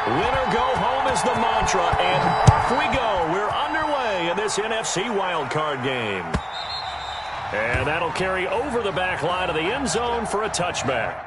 Winner go home is the mantra, and off we go. We're underway in this NFC wildcard game. And that'll carry over the back line of the end zone for a touchback.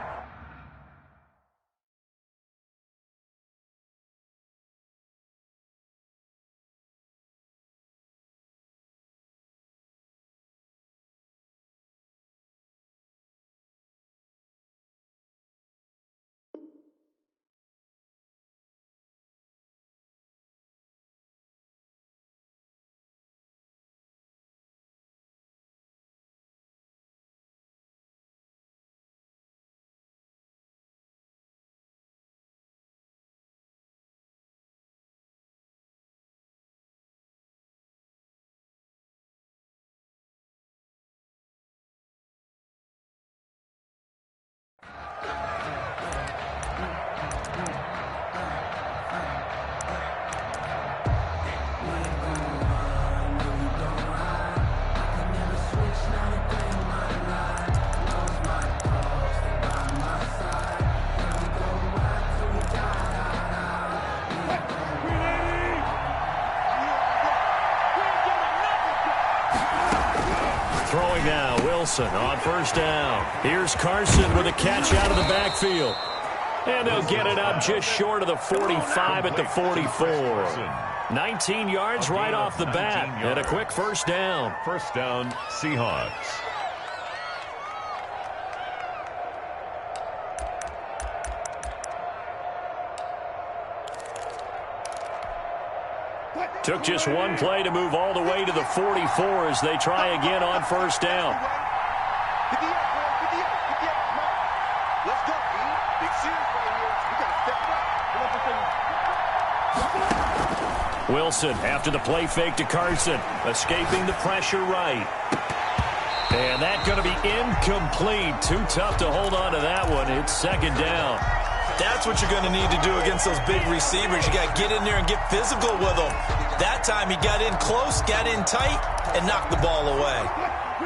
Throwing now, Wilson on first down. Here's Carson with a catch out of the backfield. And they'll get it up just short of the 45 at the 44. 19 yards right off the bat and a quick first down. First down, Seahawks. Took just one play to move all the way to the 44 as they try again on first down. Wilson after the play fake to Carson, escaping the pressure right. And that's going to be incomplete. Too tough to hold on to that one. It's second down. That's what you're going to need to do against those big receivers. You got to get in there and get physical with them. That time he got in close, got in tight, and knocked the ball away.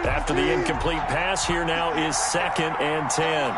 After the incomplete pass, here now is 2nd and 10.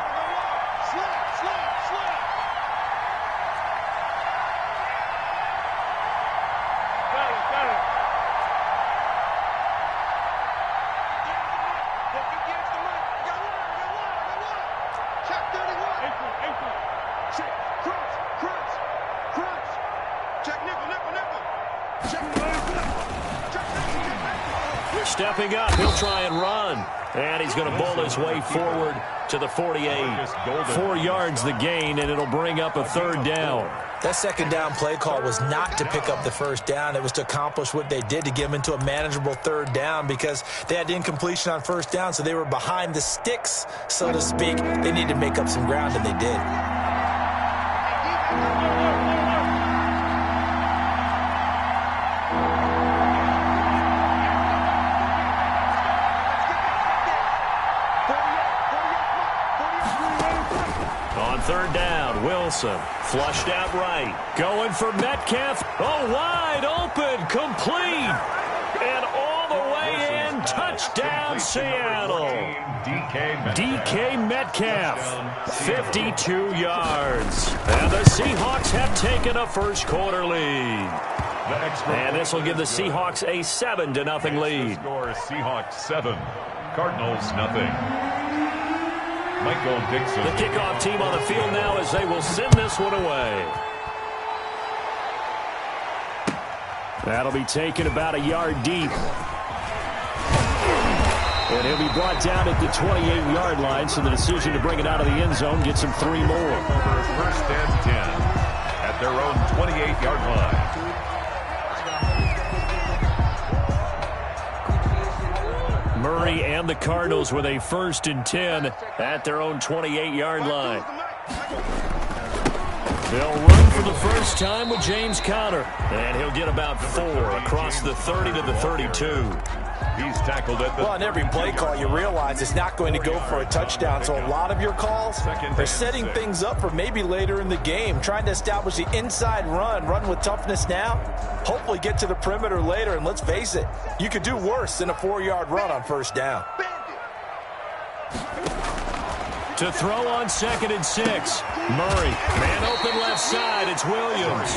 Stepping up, he'll try and run. And he's going to bowl his way forward to the 48. 4 yards the gain, and it'll bring up a third down. That second down play call was not to pick up the first down. It was to accomplish what they did, to get them into a manageable third down, because they had incompletion on first down, so they were behind the sticks, so to speak. They needed to make up some ground, and they did. Third down, Wilson, flushed out right, going for Metcalf. Oh, wide open, complete, and all the way in, touchdown, Seattle. DK Metcalf, 52 yards. And the Seahawks have taken a first quarter lead. And this will give the Seahawks a 7-0 lead. Score Seahawks 7, Cardinals nothing. Michael Dixon. The kickoff team on the field now as they will send this one away. That'll be taken about a yard deep. And he'll be brought down at the 28-yard line, so the decision to bring it out of the end zone gets him 3 more. First and 10 at their own 28-yard line. Murray and the Cardinals with a 1st and 10 at their own 28-yard line. They'll run for the first time with James Conner. And he'll get about 4 across the 30 to the 32. He's tackled at the... Well, on every play call, you realize it's not going to go for a touchdown. So a lot of your calls are setting things up for maybe later in the game, trying to establish the inside run with toughness now, hopefully get to the perimeter later. And let's face it, you could do worse than a 4-yard run on first down. To throw on 2nd and 6. Murray, man open left side. It's Williams.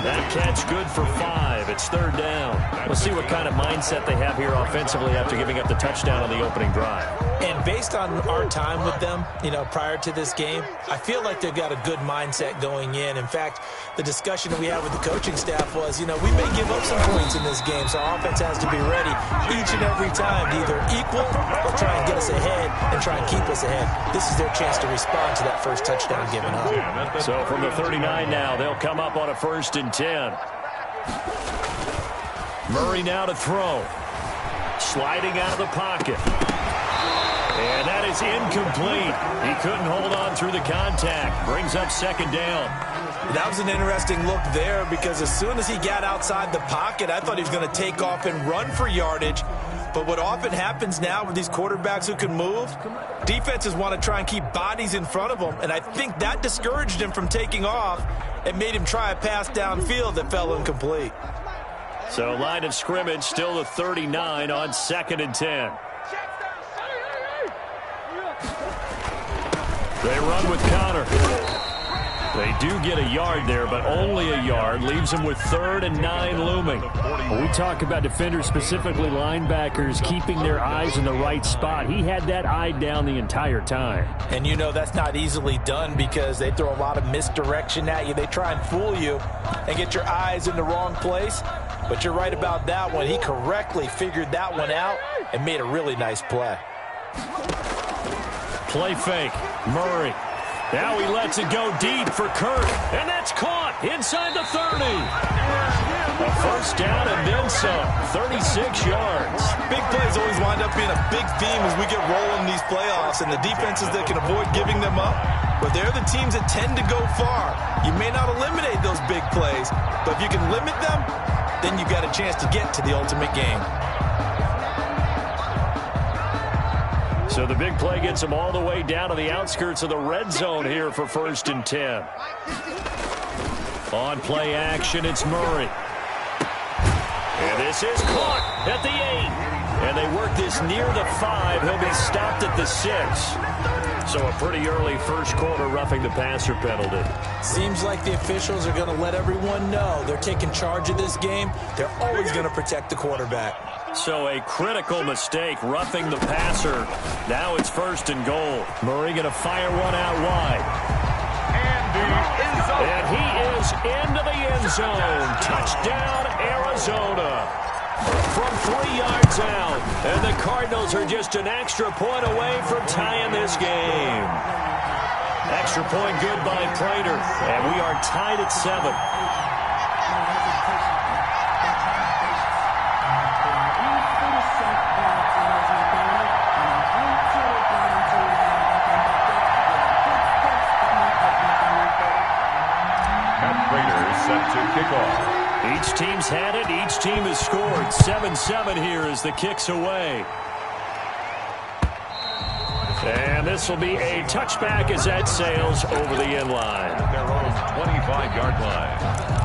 That catch good for 5. It's 3rd down. We'll see what kind of mindset they have here offensively after giving up the touchdown on the opening drive. And based on our time with them, prior to this game, I feel like they've got a good mindset going in. In fact, the discussion that we had with the coaching staff was, we may give up some points in this game, so our offense has to be ready each and every time to either equal or try and get us ahead and try and keep us ahead. This is their chance to respond to that first touchdown given up. So from the 39 now, they'll come up on a 1st and 10. Murray now to throw. Sliding out of the pocket. And that is incomplete. He couldn't hold on through the contact. Brings up 2nd down. That was an interesting look there because as soon as he got outside the pocket, I thought he was going to take off and run for yardage. But what often happens now with these quarterbacks who can move, defenses want to try and keep bodies in front of them. And I think that discouraged him from taking off and made him try a pass downfield that fell incomplete. So line of scrimmage still the 39 on 2nd and 10. They run with Connor. They do get a yard there, but only a yard. Leaves them with 3rd and 9 looming. When we talk about defenders, specifically linebackers, keeping their eyes in the right spot. He had that eye down the entire time. And that's not easily done because they throw a lot of misdirection at you. They try and fool you and get your eyes in the wrong place. But you're right about that one. He correctly figured that one out and made a really nice play. Play fake. Murray. Now he lets it go deep for Kirk. And that's caught inside the 30. A 1st down and then some. 36 yards. Big plays always wind up being a big theme as we get rolling these playoffs. And the defenses that can avoid giving them up, but they're the teams that tend to go far. You may not eliminate those big plays, but if you can limit them, then you've got a chance to get to the ultimate game. So the big play gets them all the way down to the outskirts of the red zone here for 1st and 10. On play action, it's Murray. And this is caught at the 8. And they work this near the 5. He'll be stopped at the 6. So a pretty early first quarter roughing the passer penalty. Seems like the officials are going to let everyone know they're taking charge of this game. They're always going to protect the quarterback. So a critical mistake, roughing the passer. Now it's 1st and goal. Murray going to fire one out wide. And he is into the end zone. Touchdown, Arizona. From 3 yards out. And the Cardinals are just an extra point away from tying this game. Extra point good by Prater. And we are tied at 7. Each team's had it. Each team has scored. 7-7 here as the kick's away. And this will be a touchback as that sails over the end line. Their own 25-yard line.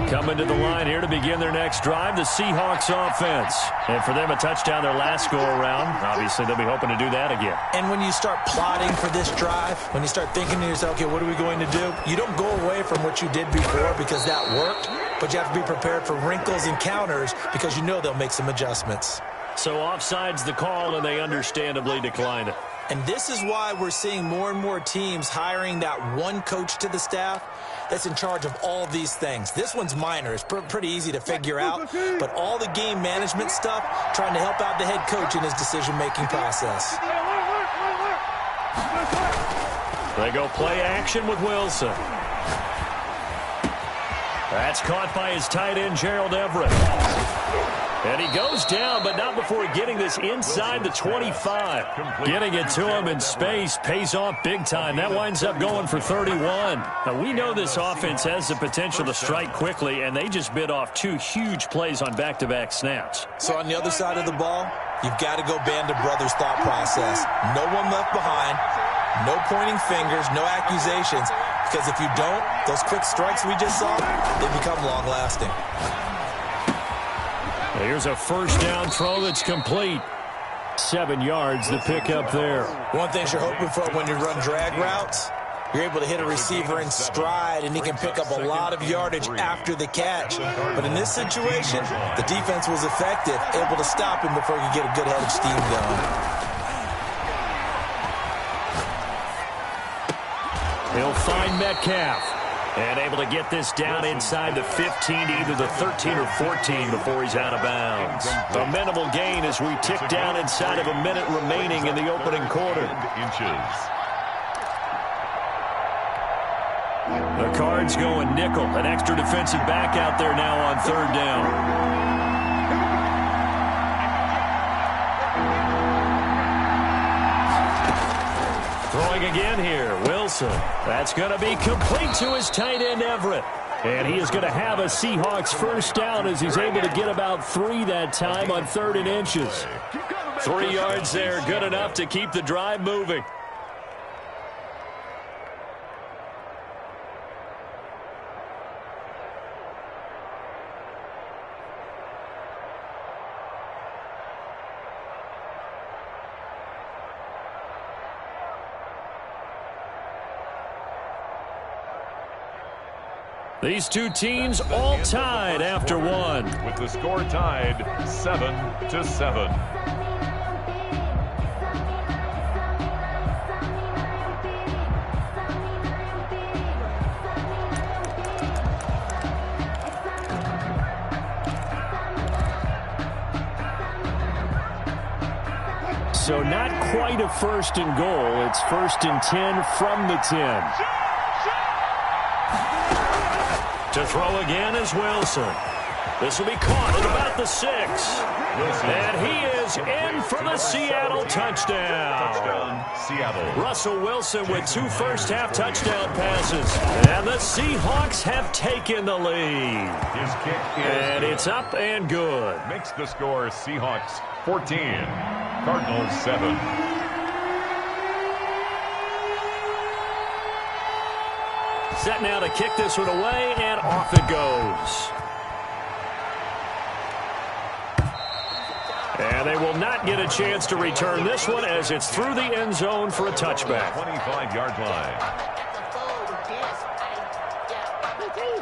Coming to the line here to begin their next drive, the Seahawks offense. And for them, a touchdown their last go-around. Obviously, they'll be hoping to do that again. And when you start plotting for this drive, when you start thinking to yourself, okay, what are we going to do? You don't go away from what you did before because that worked, but you have to be prepared for wrinkles and counters because you know they'll make some adjustments. So offside's the call, and they understandably decline it. And this is why we're seeing more and more teams hiring that one coach to the staff that's in charge of all of these things. This one's minor. It's pretty easy to figure out. But all the game management stuff, trying to help out the head coach in his decision-making process. They go play action with Wilson. That's caught by his tight end, Gerald Everett. And he goes down, but not before getting this inside the 25. Getting it to him in space pays off big time. That winds up going for 31. Now, we know this offense has the potential to strike quickly, and they just bit off 2 huge plays on back-to-back snaps. So on the other side of the ball, you've got to go band of brothers thought process. No one left behind, no pointing fingers, no accusations, because if you don't, those quick strikes we just saw, they become long-lasting. Here's a first down throw that's complete. 7 yards the pick up there. One thing you're hoping for when you run drag routes, you're able to hit a receiver in stride, and he can pick up a lot of yardage after the catch. But in this situation, the defense was effective, able to stop him before he could get a good head of steam going. He'll find Metcalf. And able to get this down inside the 15 to either the 13 or 14 before he's out of bounds. A minimal gain as we tick down inside of a minute remaining in the opening quarter. The Cards going nickel. An extra defensive back out there now on third down. Throwing again here, Wilson. That's going to be complete to his tight end, Everett. And he is going to have a Seahawks first down as he's able to get about 3 that time on 3rd and inches. 3 yards there, good enough to keep the drive moving. These two teams all tied after one. With the score tied 7-7. So not quite a 1st and goal. It's 1st and 10 from the 10. To throw again is Wilson. This will be caught at about the 6. And he is in for the Seattle touchdown. Seattle. Russell Wilson with 2 first-half touchdown passes. And the Seahawks have taken the lead. His kick is and it's up and good. Makes the score Seahawks 14, Cardinals 7. Set now to kick this one away, and off it goes. And they will not get a chance to return this one as it's through the end zone for a touchback. 25-yard line.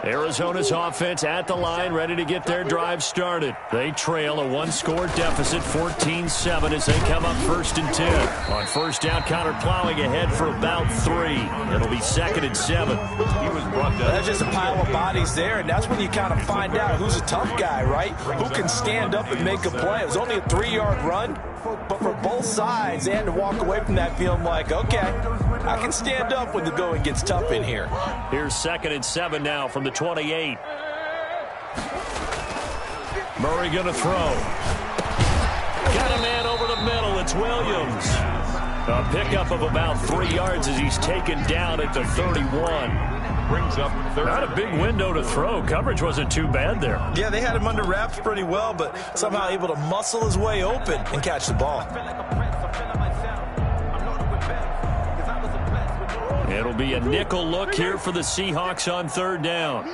Arizona's offense at the line, ready to get their drive started. They trail a 1-score deficit, 14-7, as they come up 1st and 10. On first down, Connor plowing ahead for about 3. It'll be 2nd and 7. He was brought down. That's just a pile of bodies there, and that's when you kind of find out who's a tough guy, right? Who can stand up and make a play. It was only a 3-yard run, but for both sides, they had to walk away from that feeling like, okay, I can stand up when the going gets tough in here. Here's 2nd and 7 now from the 28. Murray going to throw. Got a man over the middle. It's Williams. A pickup of about 3 yards as he's taken down at the 31. Brings up 30. Not a big window to throw. Coverage wasn't too bad there. Yeah, they had him under wraps pretty well, but somehow able to muscle his way open and catch the ball. It'll be a nickel look here for the Seahawks on 3rd down.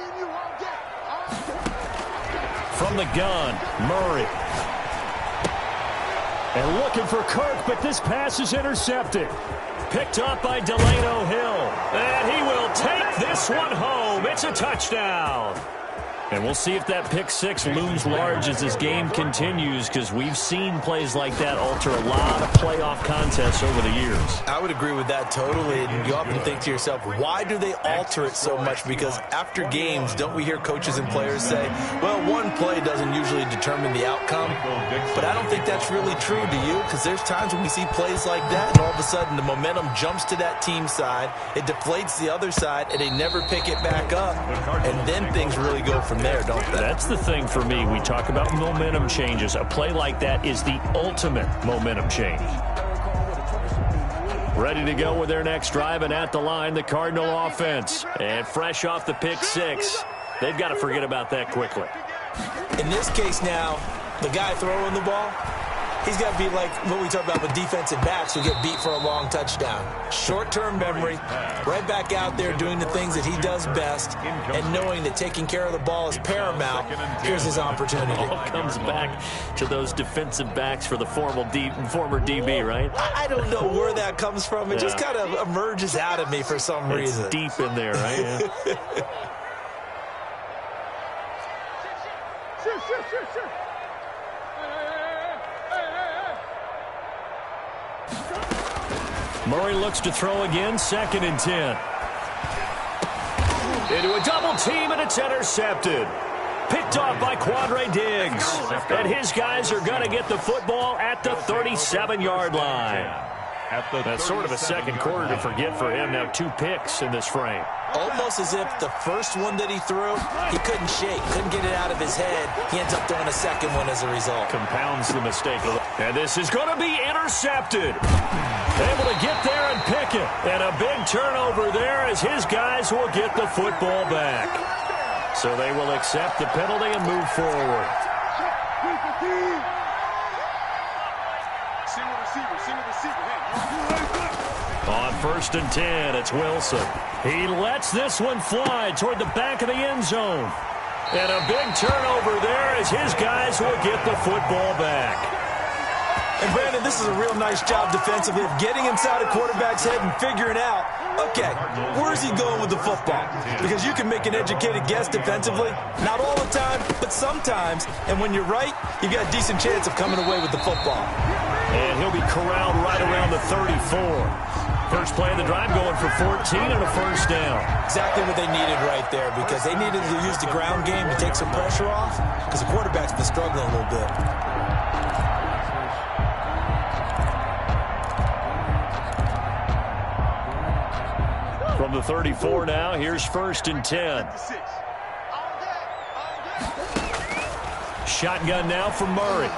From the gun, Murray. And looking for Kirk, but this pass is intercepted. Picked up by Delano Hill. And he will take this one home. It's a touchdown. And we'll see if that pick 6 looms large as this game continues, because we've seen plays like that alter a lot of playoff contests over the years. I would agree with that totally. And you often think to yourself, why do they alter it so much? Because after games, don't we hear coaches and players say, well, one play doesn't usually determine the outcome. But I don't think that's really true, do you? Because there's times when we see plays like that, and all of a sudden the momentum jumps to that team side, it deflates the other side, and they never pick it back up. And then things really go from there, don't they? That's the thing for me. We talk about momentum changes. A play like that is the ultimate momentum change. Ready to go with their next drive, and at the line, the Cardinal offense. And fresh off the pick 6, they've got to forget about that quickly. In this case now, the guy throwing the ball, He's got to be like what we talk about with defensive backs who get beat for a long touchdown. Short-term memory, right back out there doing the things that he does best, and knowing that taking care of the ball is paramount. Here's his opportunity. It all comes back to those defensive backs for the former DB, right? I don't know where that comes from. It just kind of emerges out of me for some reason. It's deep in there, right? Yeah. Murray looks to throw again, 2nd and 10. Into a double team, and it's intercepted. Picked off by Quandre Diggs. And his guys are going to get the football at the 37-yard line. That's sort of a second quarter to forget for him. Now 2 picks in this frame. Almost as if the first one that he threw, he couldn't shake, couldn't get it out of his head. He ends up throwing a second one as a result. Compounds the mistake. And this is going to be intercepted. Able to get there and pick it. And a big turnover there as his guys will get the football back. So they will accept the penalty and move forward. On 1st and 10, it's Wilson. He lets this one fly toward the back of the end zone. And a big turnover there as his guys will get the football back. And, Brandon, this is a real nice job defensively of getting inside a quarterback's head and figuring out, okay, where's he going with the football? Because you can make an educated guess defensively. Not all the time, but sometimes. And when you're right, you've got a decent chance of coming away with the football. And he'll be corralled right around the 34. First play of the drive going for 14 and a 1st down. Exactly what they needed right there, because they needed to use the ground game to take some pressure off, because the quarterback's been struggling a little bit. From the 34 now, here's 1st and 10. Shotgun now for Murray.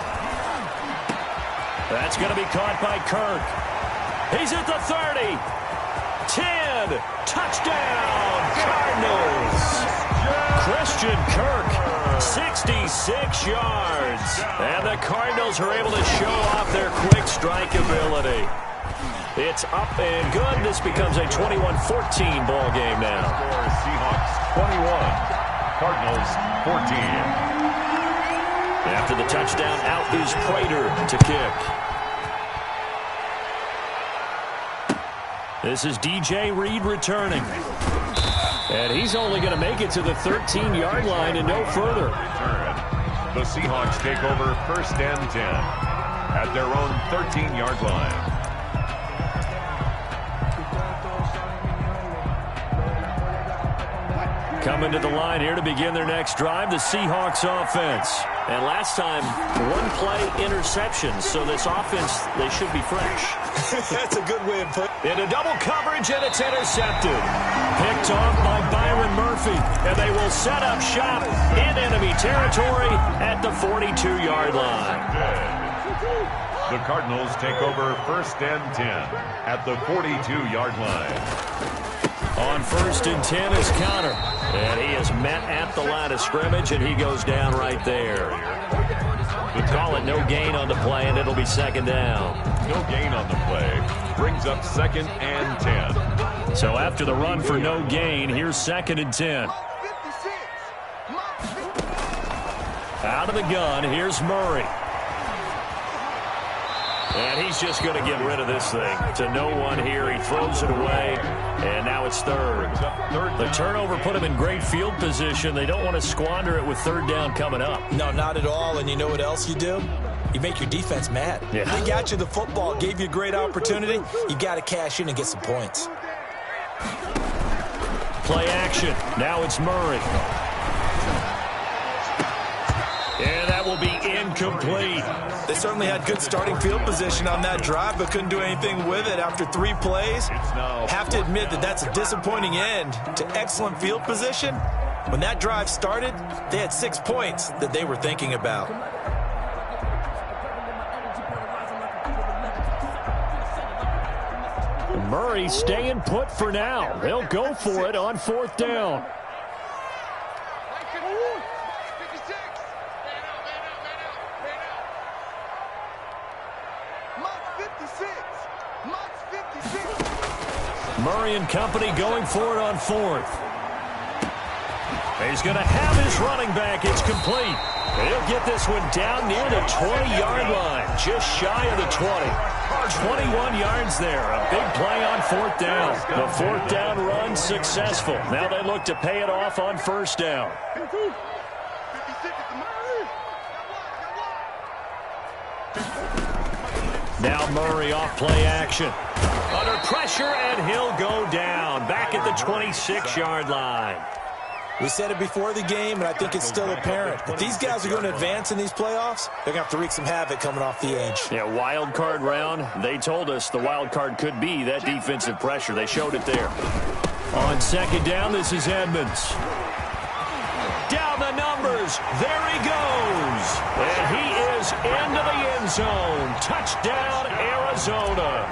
That's going to be caught by Kirk. He's at the 30. 10. Touchdown, Cardinals. Christian Kirk, 66 yards. And the Cardinals are able to show off their quick strike ability. It's up and good. This becomes a 21-14 ball game now. Seahawks 21, Cardinals 14. After the touchdown, out is Prater to kick. This is DJ Reed returning. And he's only going to make it to the 13-yard line and no further. The Seahawks take over 1st and 10 at their own 13-yard line. Coming to the line here to begin their next drive, the Seahawks offense. And last time, 1-play interception. So this offense, they should be fresh. That's a good way of putting it. Into double coverage, and it's intercepted. Picked off by Byron Murphy. And they will set up shop in enemy territory at the 42-yard line. The Cardinals take over 1st and 10 at the 42-yard line. On 1st and 10 is Connor. And he is met at the line of scrimmage, and he goes down right there. We call it no gain on the play, and it'll be 2nd down. No gain on the play. Brings up 2nd and 10. So after the run for no gain, here's 2nd and 10. Out of the gun, here's Murray. And he's just going to get rid of this thing. To no one here. He throws it away. And now it's 3rd. The turnover put him in great field position. They don't want to squander it with 3rd down coming up. No, not at all. And you know what else you do? You make your defense mad. Yeah. They got you the football, gave you a great opportunity. You got to cash in and get some points. Play action. Now it's Murray. And that will be incomplete. They certainly had good starting field position on that drive, but couldn't do anything with it after 3 plays. Have to admit that that's a disappointing end to excellent field position. When that drive started, they had 6 points that they were thinking about. Murray staying put for now. They'll go for it on 4th down. Murray and company going for it on fourth. He's going to have his running back. It's complete. He'll get this one down near the 20-yard line, just shy of the 20. 21 yards there. A big play on fourth down. The fourth down run successful. Now they look to pay it off on first down. Now Murray off play action. Under pressure, and he'll go down. Back at the 26-yard line. We said it before the game, and I think it's still apparent. If these guys are going to advance in these playoffs, they're going to have to wreak some havoc coming off the edge. Yeah, wild card round. They told us the wild card could be that defensive pressure. They showed it there. On second down, this is Edmonds. Down the numbers. There he goes. And he is into the end zone. Touchdown, Arizona.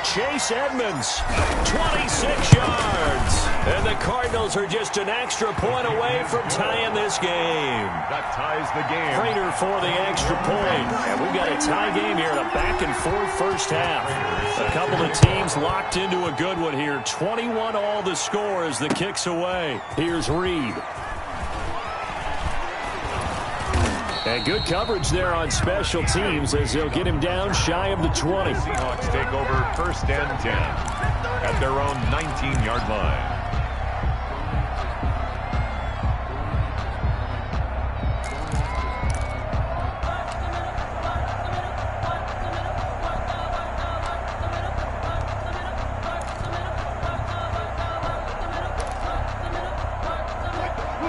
Chase Edmonds, 26 yards. And the Cardinals are just an extra point away from tying this game. That ties the game. Prater for the extra point. And we've got a tie game here in a back-and-forth first half. A couple of teams locked into a good one here. 21 all the score as the kick's away. Here's Reed. And good coverage there on special teams as they'll get him down shy of the 20. Seahawks take over first and 10 at their own 19-yard line.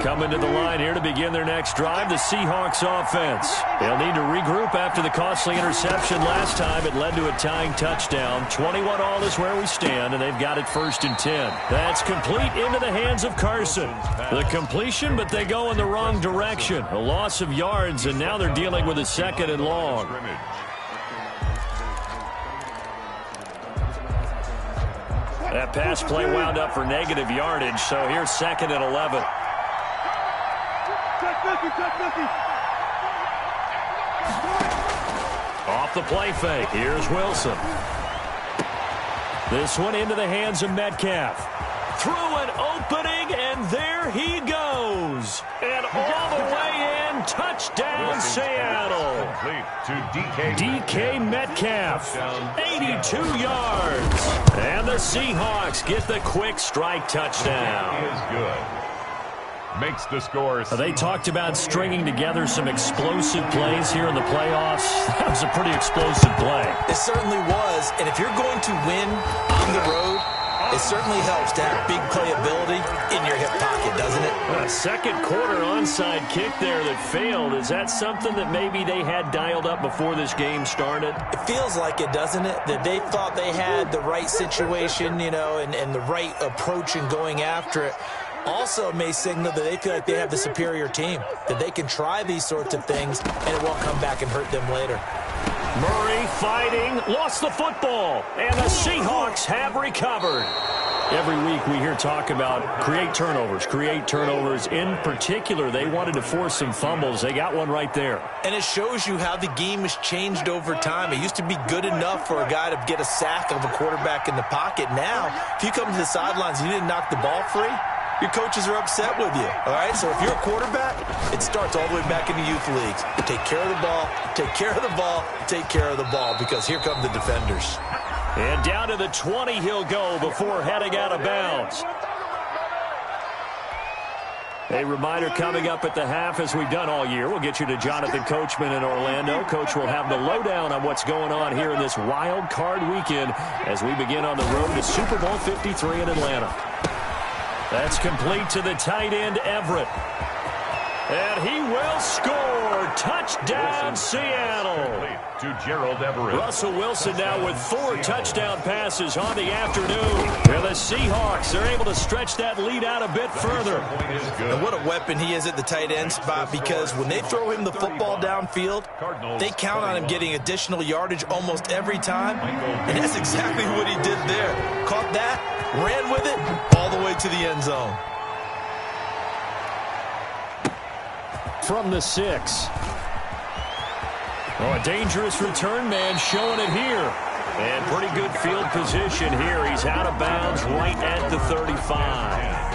Coming to the line here to begin their next drive, the Seahawks offense. They'll need to regroup after the costly interception last time. It led to a tying touchdown. 21 all is where we stand, and they've got it first and 10. That's complete into the hands of Carson. The completion, but they go in the wrong direction. A loss of yards, and now they're dealing with a second and long. That pass play wound up for negative yardage, so here's second and 11. Off the play fake. Here's Wilson. This one into the hands of Metcalf. Through an opening, and there he goes. And all the way in, touchdown Seattle. DK Metcalf, 82 yards. And the Seahawks get the quick strike touchdown. He is good. Makes the score. They talked about stringing together some explosive plays here in the playoffs. That was a pretty explosive play. It certainly was, and if you're going to win on the road, it certainly helps to have big playability in your hip pocket, doesn't it? A second quarter onside kick there that failed. Is that something that maybe they had dialed up before this game started? It feels like it, doesn't it? That they thought they had the right situation, you know, and the right approach in going after it. Also may signal that they feel like they have the superior team, that they can try these sorts of things, and it won't come back and hurt them later. Murray fighting, lost the football, and the Seahawks have recovered. Every week we hear talk about create turnovers. In particular, they wanted to force some fumbles. They got one right there. And it shows you how the game has changed over time. It used to be good enough for a guy to get a sack of a quarterback in the pocket. Now, if you come to the sidelines and you didn't knock the ball free, your coaches are upset with you, all right? So if you're a quarterback, it starts all the way back in the youth leagues. Take care of the ball, take care of the ball, take care of the ball, because here come the defenders. And down to the 20 he'll go before heading out of bounds. A reminder coming up at the half, as we've done all year. We'll get you to Jonathan Coachman in Orlando. Coach will have the lowdown on what's going on here in this wild card weekend as we begin on the road to Super Bowl 53 in Atlanta. That's complete to the tight end, Everett. And he will score. Touchdown, Seattle. To Gerald Everett. Russell Wilson now with 4 touchdown passes on the afternoon. And the Seahawks are able to stretch that lead out a bit further. And what a weapon he is at the tight end spot, because when they throw him the football downfield, they count on him getting additional yardage almost every time. And that's exactly what he did there. Caught that, ran with it, all the way to the end zone. From the 6. Oh, a dangerous return man showing it here. And pretty good field position here. He's out of bounds right at the 35.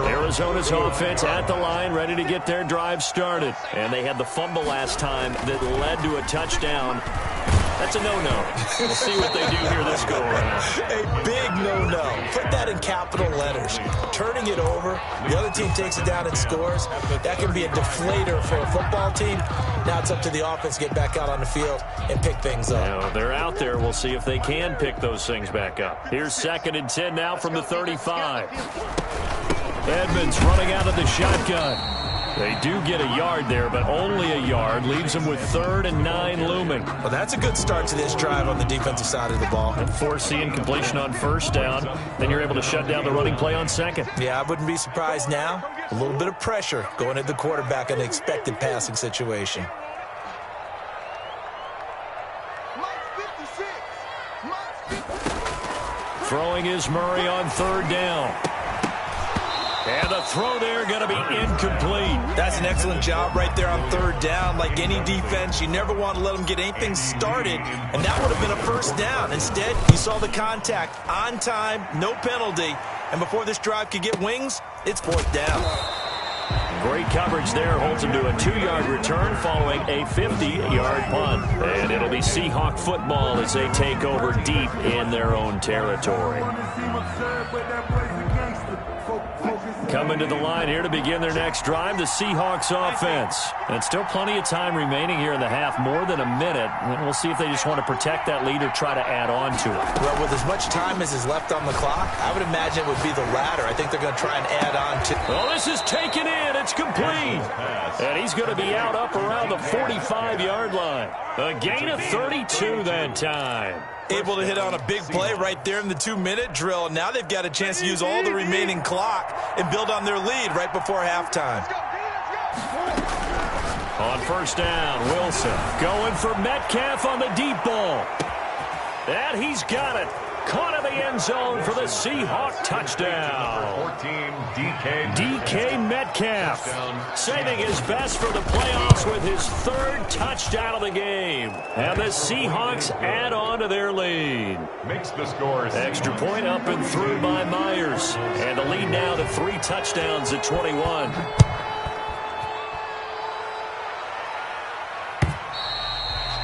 Arizona's offense at the line, ready to get their drive started. And they had the fumble last time that led to a touchdown. That's a no-no. We'll see what they do here this go-around. A big no-no. Put that in capital letters. Turning it over, the other team takes it down and scores. That can be a deflator for a football team. Now it's up to the offense to get back out on the field and pick things up. Now, they're out there. We'll see if they can pick those things back up. Here's 2nd and 10 now from the 35. Edmonds running out of the shotgun. They do get a yard there, but only a yard. Leaves them with 3rd and 9 looming. Well, that's a good start to this drive on the defensive side of the ball. And force the incompletion on 1st down. Then you're able to shut down the running play on 2nd. Yeah, I wouldn't be surprised now. A little bit of pressure going at the quarterback in an expected passing situation. Throwing is Murray on 3rd down. And the throw there going to be incomplete. That's an excellent job right there on 3rd down. Like any defense, you never want to let them get anything started, and that would have been a 1st down. Instead, you saw the contact on time, no penalty, and before this drive could get wings, it's 4th down. Great coverage there. Holds him to a 2-yard return following a 50-yard punt. And it'll be Seahawk football as they take over deep in their own territory. Coming to the line here to begin their next drive, the Seahawks offense. And still plenty of time remaining here in the half, more than a minute. And we'll see if they just want to protect that lead or try to add on to it. Well, with as much time as is left on the clock, I would imagine it would be the latter. I think they're going to try and add on to. Oh, this is taken in. It's complete. And he's going to be out up around the 45-yard line. A gain of 32 that time. Able to hit on a big play right there in the 2-minute drill. Now they've got a chance to use all the remaining clock and build on their lead right before halftime. On 1st down, Wilson going for Metcalf on the deep ball. And he's got it. Caught in the end zone for the Seahawk touchdown. 14, DK Metcalf saving his best for the playoffs with his 3rd touchdown of the game. And the Seahawks add on to their lead. Makes the score. Extra point up and through by Myers. And the lead now to 3 touchdowns at 21.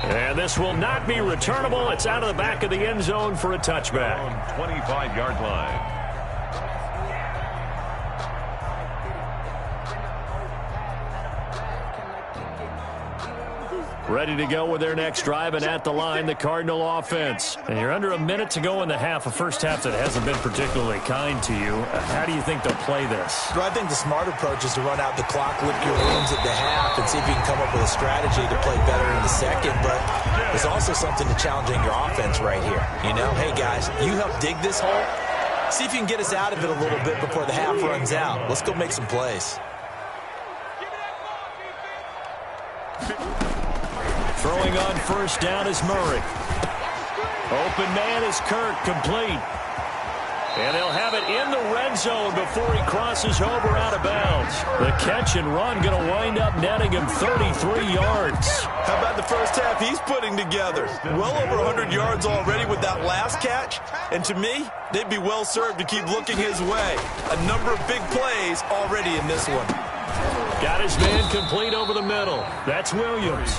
And this will not be returnable. It's out of the back of the end zone for a touchback. 25-yard line. Ready to go with their next drive, and at the line, the Cardinal offense. And you're under a minute to go in the half, a first half that hasn't been particularly kind to you. How do you think they'll play this? Well, I think the smart approach is to run out the clock, lick your wounds at the half, and see if you can come up with a strategy to play better in the second. But there's also something to challenging your offense right here. You know, hey, guys, you help dig this hole. See if you can get us out of it a little bit before the half runs out. Let's go make some plays. Throwing on 1st down is Murray. Open man is Kirk, complete. And they'll have it in the red zone before he crosses over out of bounds. The catch and run going to wind up netting him 33 yards. How about the first half he's putting together? Well over 100 yards already with that last catch. And to me, they'd be well served to keep looking his way. A number of big plays already in this one. Got his man complete over the middle. That's Williams.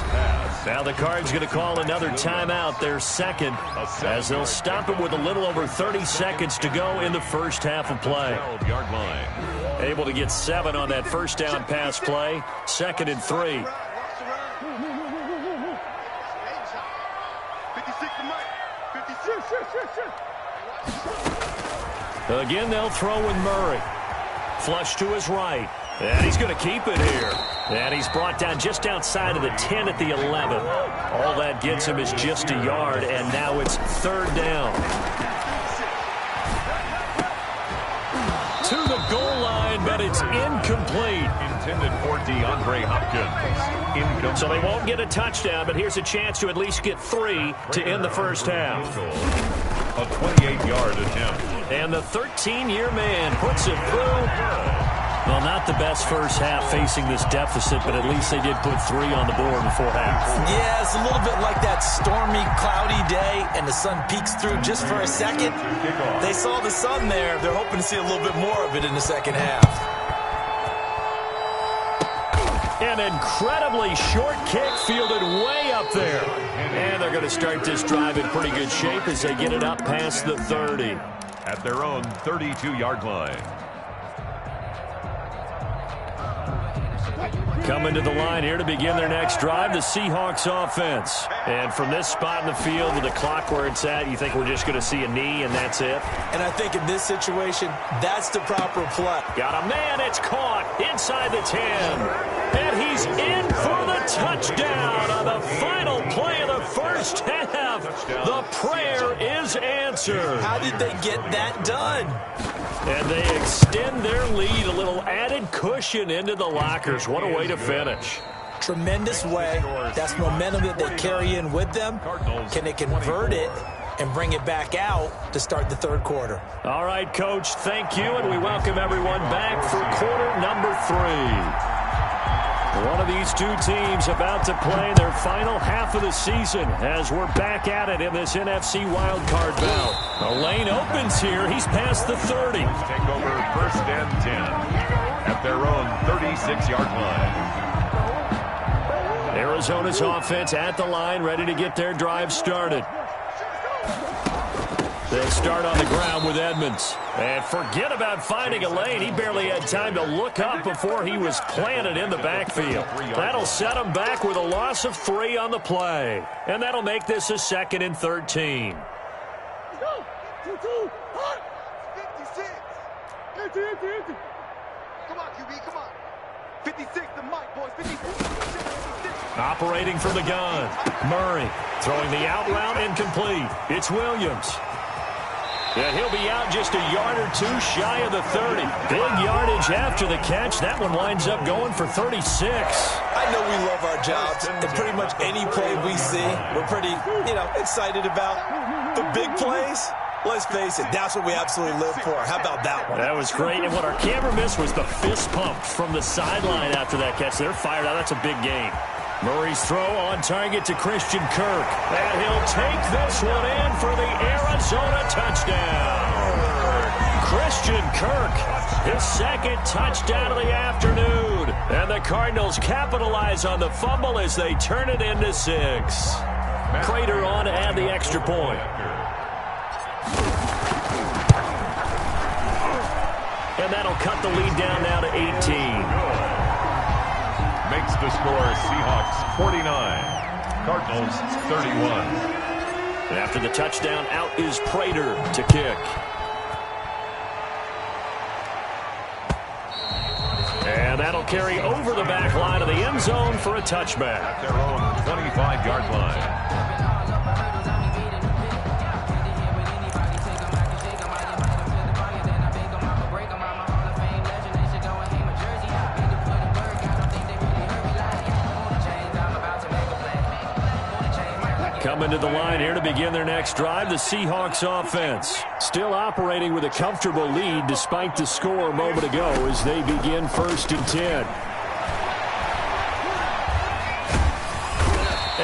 Now the Cards going to call another timeout, their 2nd, as they'll stop it with a little over 30 seconds to go in the first half of play. 12-yard line. Able to get 7 on that 1st down pass play. 2nd and 3. Again, they'll throw with Murray. Flush to his right. And he's going to keep it here. And he's brought down just outside of the 10 at the 11. All that gets him is just a yard, and now it's 3rd down. To the goal line, but it's incomplete. Intended for DeAndre Hopkins. Incomplete. So they won't get a touchdown, but here's a chance to at least get 3 to end the first half. A 28-yard attempt. And the 13-year man puts it through. Well, not the best first half facing this deficit, but at least they did put 3 on the board before half. Yeah, it's a little bit like that stormy, cloudy day, and the sun peeks through just for a second. They saw the sun there. They're hoping to see a little bit more of it in the second half. An incredibly short kick fielded way up there. And they're going to start this drive in pretty good shape as they get it up past the 30. At their own 32-yard line. Coming to the line here to begin their next drive, the Seahawks offense. And from this spot in the field with the clock where it's at, you think we're just going to see a knee and that's it? And I think in this situation, that's the proper play. Got a man, it's caught inside the 10. And he's in for the touchdown on the final play of the first half. The prayer is answered. How did they get that done? And they extend their lead, a little added cushion into the lockers. What a way to finish. Tremendous way. That's momentum that they carry in with them. Can they convert it and bring it back out to start the third quarter? All right, Coach, thank you, and we welcome everyone back for quarter number 3. One of these two teams about to play their final half of the season as we're back at it in this NFC wildcard bout. The lane opens here. He's past the 30. Take over first and 10 at their own 36-yard line. Arizona's offense at the line, ready to get their drive started. They'll start on the ground with Edmonds. And forget about finding a lane. He barely had time to look up before he was planted in the backfield. That'll set him back with a loss of 3 on the play. And that'll make this a 2nd and 13. Let's go. 2-2. 56. Empty. Come on, QB, come on. 56, the mic, boys. 56. Operating from the gun. Murray throwing the out route incomplete. It's Williams. And he'll be out just a yard or two shy of the 30. Big yardage after the catch. That one winds up going for 36. I know we love our jobs, and pretty much any play we see, we're pretty, excited about. The big plays, let's face it, that's what we absolutely live for. How about that one? That was great. And what our camera missed was the fist pump from the sideline after that catch. They're fired out. That's a big game. Murray's throw on target to Christian Kirk. And he'll take this one in for the Arizona touchdown. Christian Kirk, his 2nd touchdown of the afternoon. And the Cardinals capitalize on the fumble as they turn it into 6. Prater on to add the extra point. And that'll cut the lead down now to 18. Makes the score Seahawks 49, Cardinals 31. And after the touchdown, out is Prater to kick. And that'll carry over the back line of the end zone for a touchback. At their own 25-yard line. Coming to the line here to begin their next drive, the Seahawks offense. Still operating with a comfortable lead despite the score a moment ago as they begin 1st and 10.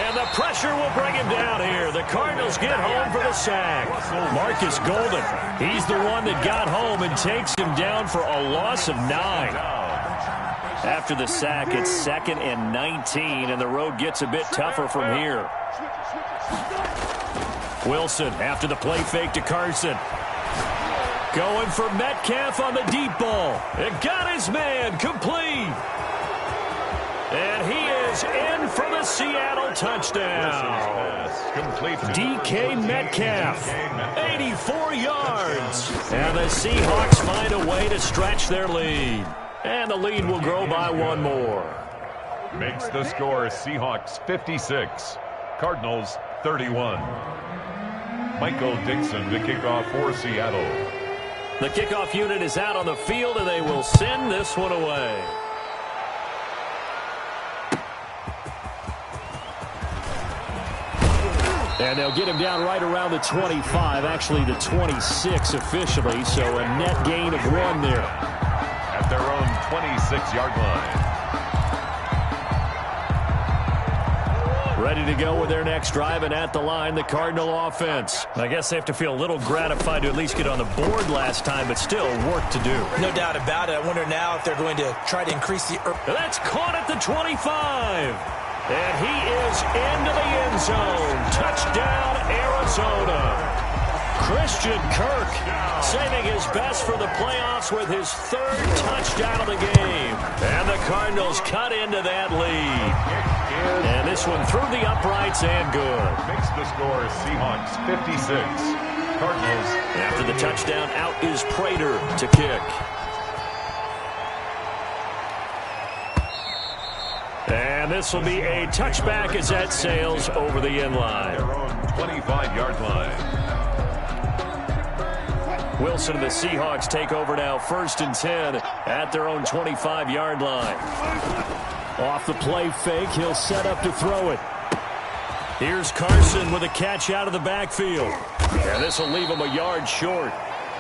And the pressure will bring him down here. The Cardinals get home for the sack. Marcus Golden, he's the one that got home and takes him down for a loss of 9. After the sack, it's 2nd and 19, and the road gets a bit tougher from here. Wilson after the play fake to Carson. Going for Metcalf on the deep ball. It got his man complete. And he is in for the Seattle touchdown. DK Metcalf, 84 yards. And the Seahawks find a way to stretch their lead. And the lead will grow by 1 more. Makes the score Seahawks 56, Cardinals 31. Michael Dixon to kick off for Seattle. The kickoff unit is out on the field, and they will send this one away. And they'll get him down right around the 25, actually the 26 officially, so a net gain of 1 there. At their own 26-yard line. Ready to go with their next drive, and at the line, the Cardinal offense. I guess they have to feel a little gratified to at least get on the board last time, but still work to do. No doubt about it. I wonder now if they're going to try to increase the... That's caught at the 25. And he is into the end zone. Touchdown, Arizona. Christian Kirk saving his best for the playoffs with his third touchdown of the game. And the Cardinals cut into that lead. And this one through the uprights and good. Makes the score Seahawks 56. Cardinals. After the touchdown, out is Prater to kick. And this will be a touchback as that sails over the end line. 25-yard line. Wilson and the Seahawks take over now, 1st and 10 at their own 25-yard line. Off the play fake, he'll set up to throw it. Here's Carson with a catch out of the backfield. And this will leave him a yard short.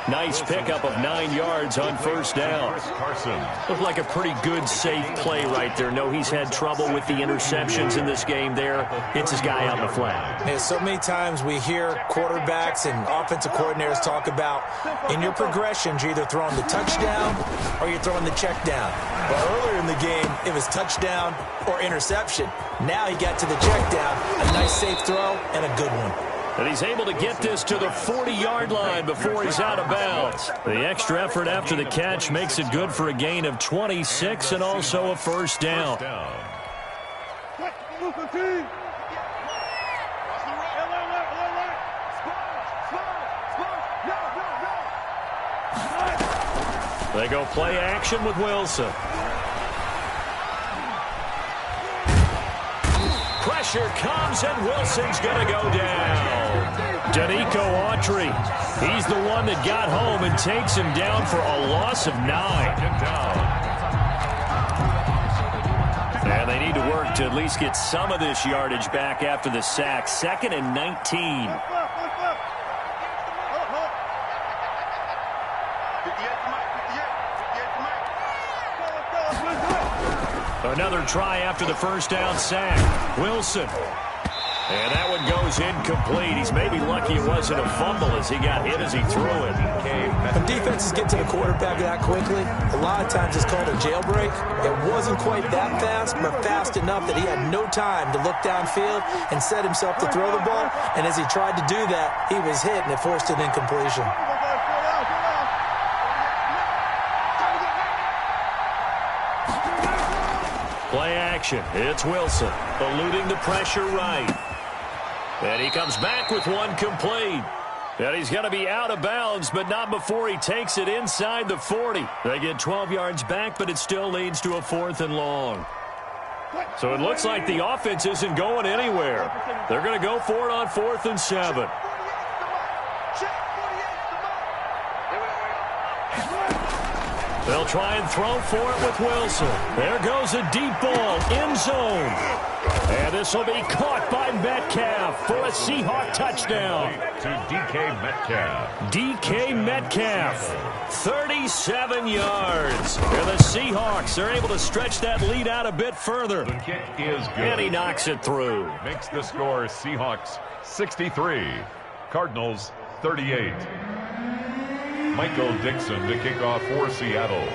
Nice pickup of 9 yards on 1st down. Carson. Looked like a pretty good, safe play right there. No, he's had trouble with the interceptions in this game there. Hits his guy out in the flat. Yeah, so many times we hear quarterbacks and offensive coordinators talk about in your progressions, you're either throwing the touchdown or you're throwing the check down. But earlier in the game, it was touchdown or interception. Now he got to the check down. A nice safe throw and a good one. And he's able to get this to the 40-yard line before he's out of bounds. The extra effort after the catch makes it good for a gain of 26 and also a 1st down. They go play action with Wilson. Pressure comes, and Wilson's going to go down. Danico Autry, he's the one that got home and takes him down for a loss of 9. And they need to work to at least get some of this yardage back after the sack. 2nd and 19. Another try after the 1st down sack. Wilson. And that one goes incomplete. He's maybe lucky it wasn't a fumble as he got hit as he threw it. When defenses get to the quarterback that quickly, a lot of times it's called a jailbreak. It wasn't quite that fast, but fast enough that he had no time to look downfield and set himself to throw the ball. And as he tried to do that, he was hit, and it forced an incompletion. Play action. It's Wilson eluding the pressure right. And he comes back with one complete. And he's going to be out of bounds, but not before he takes it inside the 40. They get 12 yards back, but it still leads to a 4th and long. So it looks like the offense isn't going anywhere. They're going to go for it on 4th and 7. They'll try and throw for it with Wilson. There goes a deep ball, end zone. And this will be caught by Metcalf for a Seahawk touchdown. To DK Metcalf. DK Metcalf, 37 yards. And the Seahawks are able to stretch that lead out a bit further. The kick is good. And he knocks it through. Makes the score Seahawks 63. Cardinals 38. Michael Dixon to kick off for Seattle.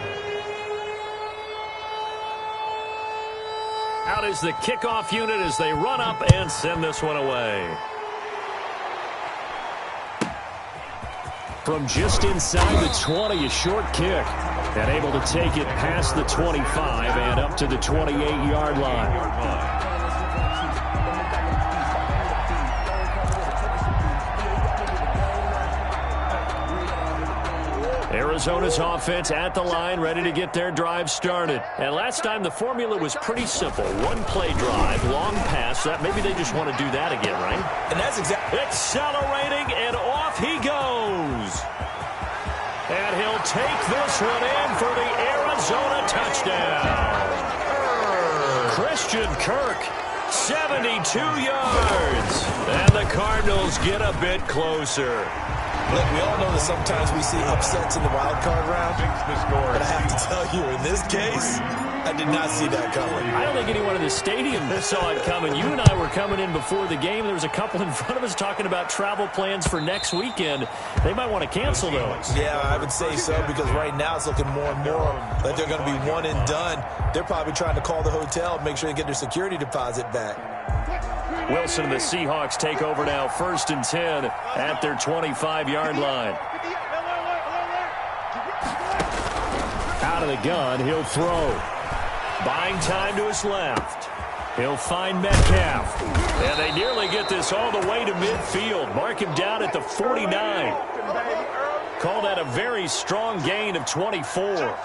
Out is the kickoff unit as they run up and send this one away. From just inside the 20, a short kick. And able to take it past the 25 and up to the 28-yard line. Arizona's offense at the line, ready to get their drive started. And last time the formula was pretty simple. One play drive, long pass. That maybe they just want to do that again, right? And that's exactly... Accelerating, and off he goes. And he'll take this one in for the Arizona touchdown. Christian Kirk, 72 yards. And the Cardinals get a bit closer. Look, we all know that sometimes we see upsets in the wild card round, but I have to tell you, in this case, I did not see that coming. I don't think anyone in the stadium saw it coming. You and I were coming in before the game. There was a couple in front of us talking about travel plans for next weekend. They might want to cancel those. Yeah, I would say so, because right now it's looking more and more like they're going to be one and done. They're probably trying to call the hotel and make sure they get their security deposit back. Wilson and the Seahawks take over now, 1st and 10 at their 25-yard line. Out of the gun, he'll throw. Buying time to his left. He'll find Metcalf. And they nearly get this all the way to midfield. Mark him down at the 49. Call that a very strong gain of 24.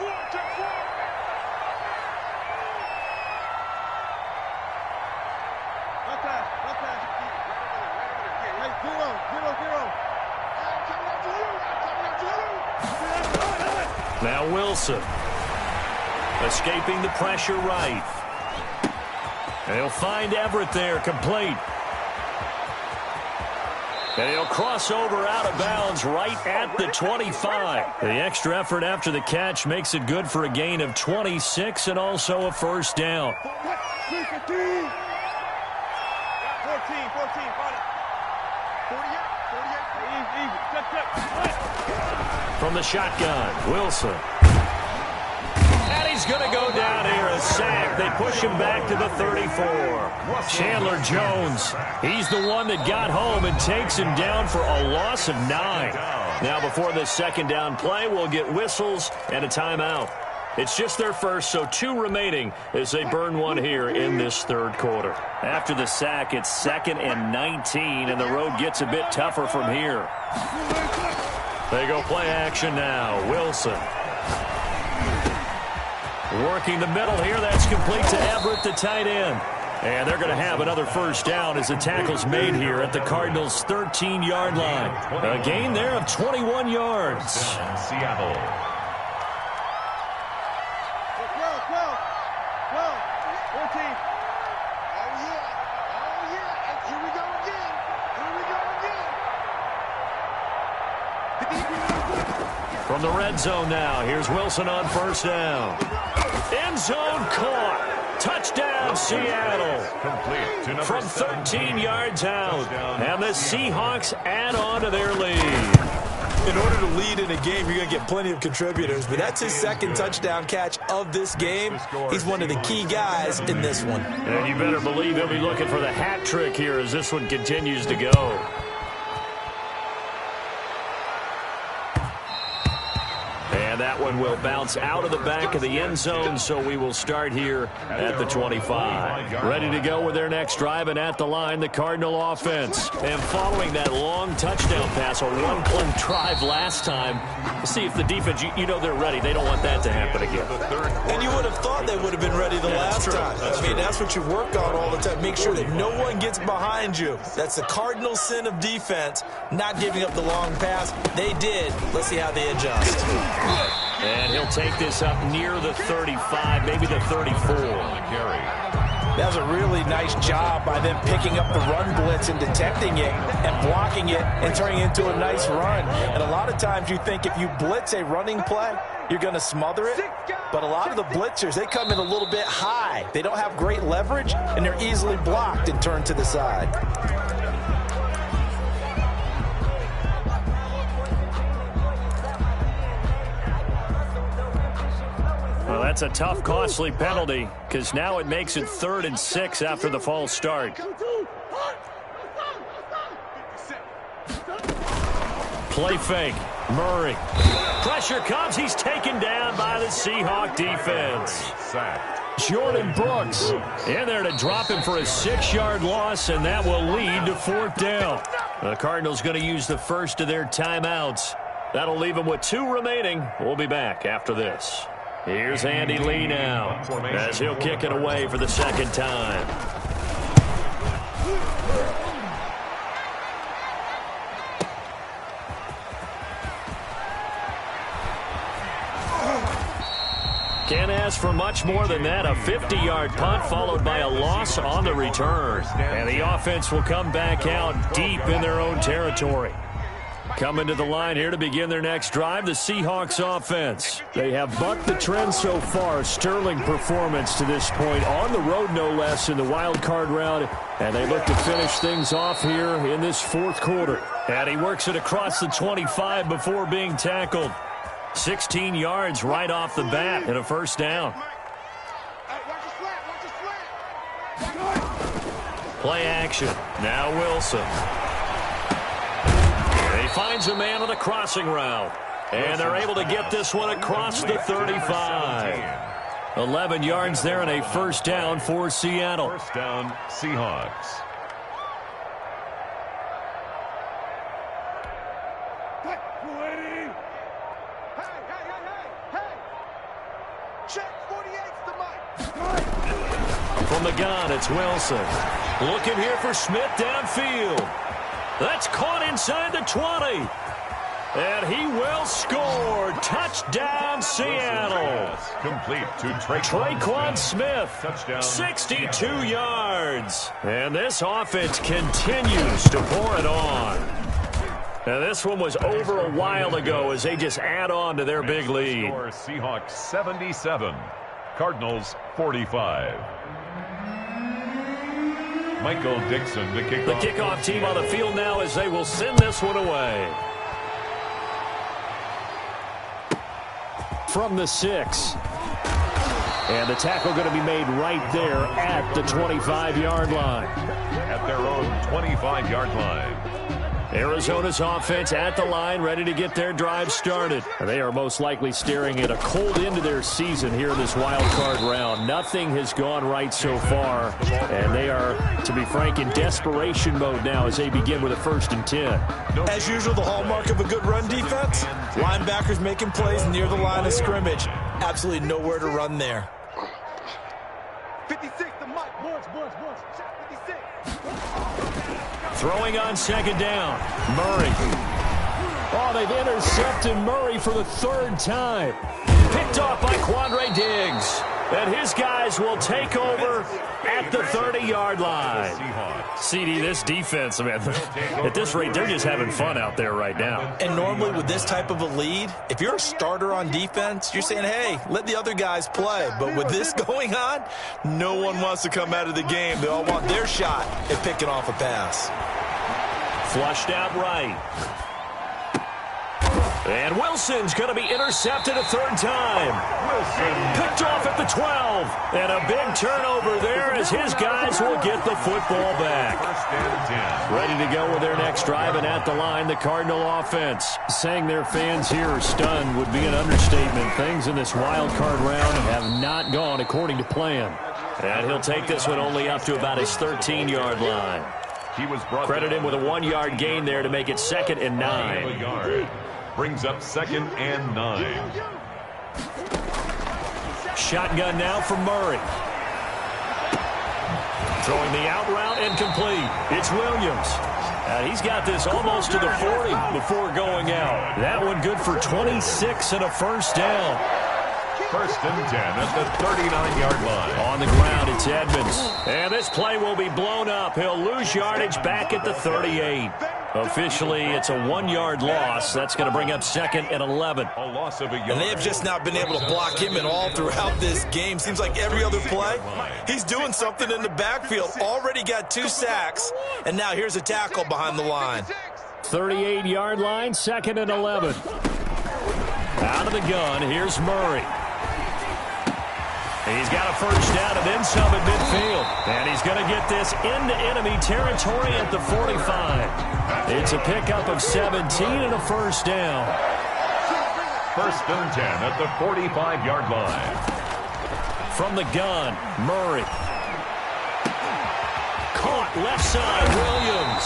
Now Wilson. Escaping the pressure right. And he'll find Everett there, complete. And he'll cross over out of bounds right at the 25. The extra effort after the catch makes it good for a gain of 26 and also a first down. 14. From the shotgun, Wilson. And he's going to go down here, a sack. They push him back to the 34. Chandler Jones, he's the one that got home and takes him down for a loss of 9. Now before this second down play, we'll get whistles and a timeout. It's just their first, so 2 remaining as they burn one here in this third quarter. After the sack, it's 2nd and 19, and the road gets a bit tougher from here. They go play action now. Wilson. Working the middle here. That's complete to Everett, the tight end. And they're going to have another first down as the tackle's made here at the Cardinals' 13-yard line. A gain there of 21 yards. Seattle. 14. Here we go again. From the red zone now, here's Wilson on first down. End zone caught. Touchdown, Seattle. Complete to number From 13 yards out. And the Seahawks add on to their lead. In order to lead in a game, you're going to get plenty of contributors, but that's his second touchdown catch of this game. He's one of the key guys in this one. And you better believe he'll be looking for the hat trick here as this one continues to go. And that one will bounce out of the back of the end zone, so we will start here at the 25. Ready to go with their next drive, and at the line, the Cardinal offense. And following that long touchdown pass, a one-play drive last time, see if the defense, you know they're ready. They don't want that to happen again. And you would have thought they would have been ready the last time. I mean, that's what you work on all the time. Make sure that no one gets behind you. That's the cardinal sin of defense, not giving up the long pass. They did. Let's see how they adjust. And he'll take this up near the 35, maybe the 34. That was a really nice job by them picking up the run blitz and detecting it and blocking it and turning it into a nice run. And a lot of times you think if you blitz a running play, you're going to smother it. But a lot of the blitzers, they come in a little bit high. They don't have great leverage, and they're easily blocked and turned to the side. Well, that's a tough, costly penalty because now it makes it 3rd and 6 after the false start. Play fake. Murray. Pressure comes. He's taken down by the Seahawk defense. Jordan Brooks in there to drop him for a 6-yard loss, and that will lead to 4th down. The Cardinals going to use the first of their timeouts. That'll leave them with 2 remaining. We'll be back after this. Here's Andy Lee now as he'll kick it away for the second time. Can't ask for much more than that. A 50-yard punt followed by a loss on the return. And the offense will come back out deep in their own territory. Coming to the line here to begin their next drive, the Seahawks offense. They have bucked the trend so far. Sterling performance to this point. On the road, no less, in the wild card round. And they look to finish things off here in this fourth quarter. And he works it across the 25 before being tackled. 16 yards right off the bat and a first down. Play action. Now Wilson. He finds a man on the crossing route. And they're able to get this one across the 35. 11 yards there and a first down for Seattle. First down, Seahawks. From the gun, it's Wilson. Looking here for Smith downfield. That's caught inside the 20. And he will score. Touchdown, Seattle. Complete to Traquan Smith. Touchdown. 62 yards. And this offense continues to pour it on. Now, this one was over a while ago as they just add on to their big lead. Score, Seahawks 77. Cardinals 45. Michael Dixon, the kickoff. The kickoff team on the field now as they will send this one away. From the 6. And the tackle going to be made right there at the 25-yard line. At their own 25-yard line. Arizona's offense at the line, ready to get their drive started. They are most likely staring at a cold end to their season here in this wild card round. Nothing has gone right so far, and they are, to be frank, in desperation mode now as they begin with a 1st and 10. As usual, the hallmark of a good run defense, linebackers making plays near the line of scrimmage. Absolutely nowhere to run there. 56, the mic, boys, 56. Throwing on 2nd down. Murray. Oh, they've intercepted Murray for the 3rd time. Picked off by Quandre Diggs. And his guys will take over at the 30-yard line. CD, this defense, man, at this rate, they're just having fun out there right now. And normally with this type of a lead, if you're a starter on defense, you're saying, hey, let the other guys play. But with this going on, no one wants to come out of the game. They all want their shot at picking off a pass. Flushed out right. And Wilson's going to be intercepted a 3rd time. Wilson picked off at the 12. And a big turnover there as his guys will get the football back. Ready to go with their next drive, and at the line, the Cardinal offense. Saying their fans here are stunned would be an understatement. Things in this wild card round have not gone according to plan. And he'll take this one only up to about his 13-yard line. Credit him with a 1-yard gain there to make it 2nd and 9. Brings up 2nd and 9. Shotgun now from Murray. Throwing the out route incomplete. It's Williams. He's got this almost to the 40 before going out. That one good for 26 and a first down. 1st and 10 at the 39-yard line. On the ground, it's Edmonds. And this play will be blown up. He'll lose yardage back at the 38. Officially, it's a 1-yard loss. That's going to bring up 2nd and 11. A loss of a yard. And they have just not been able to block him at all throughout this game. Seems like every other play, he's doing something in the backfield. Already got 2 sacks, and now here's a tackle behind the line. 38-yard line, 2nd and 11. Out of the gun, here's Murray. He's got a first down and then some at midfield. And he's going to get this into enemy territory at the 45. It's a pickup of 17 and a first down. 1st and 10 at the 45-yard line. From the gun, Murray. Caught left side, Williams.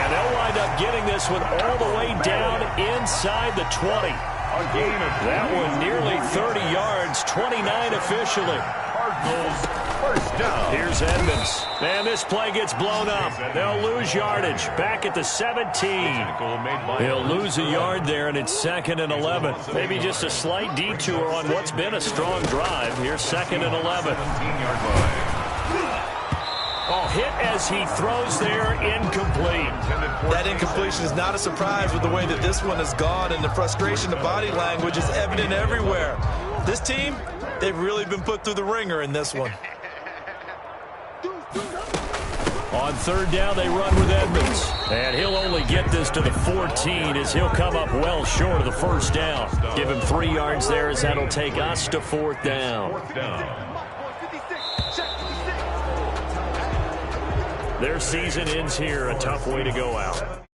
And they'll wind up getting this one all the way down inside the 20. That one nearly 30 yards, 29 officially. Cardinals, first down. Here's Edmonds. And this play gets blown up. They'll lose yardage back at the 17. He'll lose a yard there, and it's 2nd and 11. Maybe just a slight detour on what's been a strong drive. Here's 2nd and 11. Oh, hit as he throws there, incomplete. That incompletion is not a surprise with the way that this one has gone, and the frustration, the body language is evident everywhere. This team, they've really been put through the ringer in this one. On third down, they run with Edmonds. And he'll only get this to the 14 as he'll come up well short of the first down. Give him 3 yards there as that'll take us to fourth down. Their season ends here, a tough way to go out.